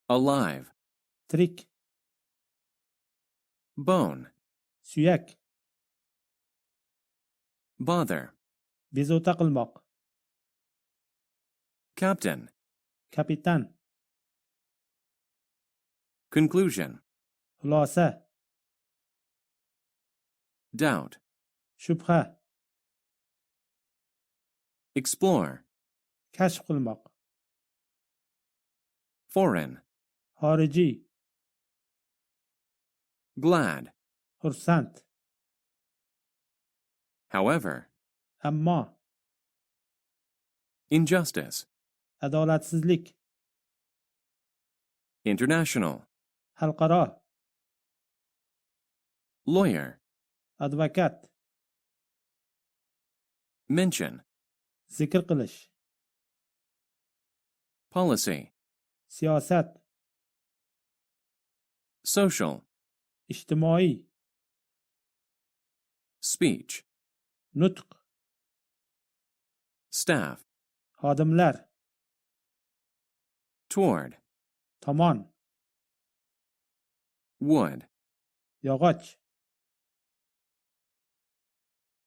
alive, tirik, bone, suyak, bother, bezovta qilmoq, captain, kapitan, conclusion, xulosa, doubt, shubha, explore, kashf qilmoq, foreign, xorijiy, glad, xursand, however, ammo, injustice, adolatsizlik, international, xalqaro, lawyer, advokat, mention, zikr qilish, policy, siyosat, social, ijtimoiy, speech, nutq, staff, xodimlar, toward, tomon, wood, yog'och,